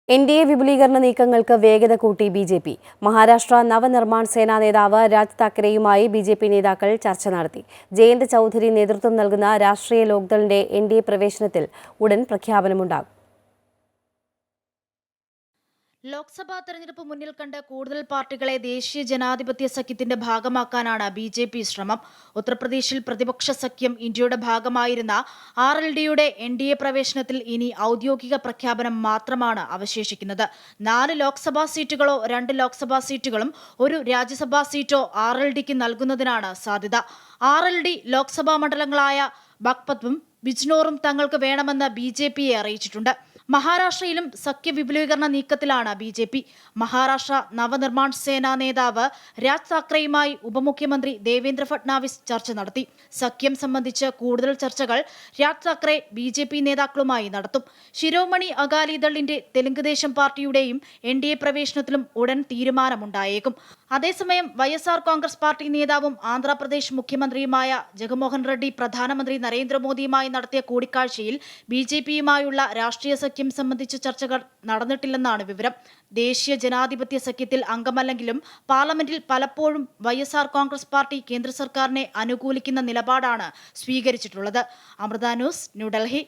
NDA വിപുലീകരണ നീക്കങ്ങൾക്ക് വേഗത കൂട്ടി ബി.ജെ.പി. മഹാരാഷ്ട്ര നവനിർമ്മാൺ സേനാ നേതാവ് രാജ് താക്കറെയുമായി ബി.ജെ.പി. നേതാക്കൾ ചർച്ച നടത്തി. ജയന്ത് ചൌധരി നേതൃത്വം നൽകുന്ന രാഷ്ട്രീയ ലോക്ദളിന്റെ NDA പ്രവേശനത്തിൽ ഉടൻ പ്രഖ്യാപനമുണ്ടാകും. ലോക്സഭാ തെരഞ്ഞെടുപ്പ് മുന്നിൽ കണ്ട് കൂടുതൽ പാർട്ടികളെ ദേശീയ ജനാധിപത്യ സഖ്യത്തിന്റെ ഭാഗമാക്കാനാണ് ബി.ജെ.പി. ശ്രമം. ഉത്തർപ്രദേശിൽ പ്രതിപക്ഷ സഖ്യം ഇന്ത്യയുടെ ഭാഗമായിരുന്ന RLDയുടെ NDA പ്രവേശനത്തിൽ ഇനി ഔദ്യോഗിക പ്രഖ്യാപനം മാത്രമാണ് അവശേഷിക്കുന്നത്. 4 ലോക്സഭാ സീറ്റുകളോ 2 ലോക്സഭാ സീറ്റുകളും 1 രാജ്യസഭാ സീറ്റോ RLDക്ക് നൽകുന്നതിനാണ് സാധ്യത. RLD ലോക്സഭാ മണ്ഡലങ്ങളായ ബഗ്പത്തും ബിജ്നോറും തങ്ങൾക്ക് വേണമെന്ന് ബി.ജെ.പിയെ അറിയിച്ചിട്ടുണ്ട്. മഹാരാഷ്ട്രയിലും സഖ്യ വിപുലീകരണ നീക്കത്തിലാണ് ബി.ജെ.പി. മഹാരാഷ്ട്ര നവനിർമ്മാൺ സേനാ നേതാവ് രാജ് താക്കറെയുമായി ഉപമുഖ്യമന്ത്രി ദേവേന്ദ്ര ഫട്നാവിസ് ചർച്ച നടത്തി. സഖ്യം സംബന്ധിച്ച് കൂടുതൽ ചർച്ചകൾ രാജ് താക്കറെ ബി.ജെ.പി. നേതാക്കളുമായി നടത്തും. ശിരോമണി അകാലിദളിന്റെ തെലുങ്കുദേശം പാർട്ടിയുടെയും NDA പ്രവേശനത്തിലും ഉടൻ തീരുമാനമുണ്ടായേക്കും. അതേസമയം YSR കോൺഗ്രസ് പാർട്ടി നേതാവും ആന്ധ്രാപ്രദേശ് മുഖ്യമന്ത്രിയുമായ ജഗൻമോഹൻ റെഡ്ഡി പ്രധാനമന്ത്രി നരേന്ദ്രമോദിയുമായി നടത്തിയ കൂടിക്കാഴ്ചയിൽ ബി.ജെ.പിയുമായുള്ള രാഷ്ട്രീയ സഖ്യം സംബന്ധിച്ച ചർച്ചകൾ നടന്നിട്ടില്ലെന്നാണ് വിവരം. ദേശീയ ജനാധിപത്യ സഖ്യത്തിൽ അംഗമല്ലെങ്കിലും പാർലമെന്റിൽ പലപ്പോഴും YSR കോൺഗ്രസ് പാർട്ടി കേന്ദ്ര സർക്കാരിനെ അനുകൂലിക്കുന്ന നിലപാടാണ് സ്വീകരിച്ചിട്ടുള്ളത്. അമൃത ന്യൂസ്, ന്യൂഡൽഹി.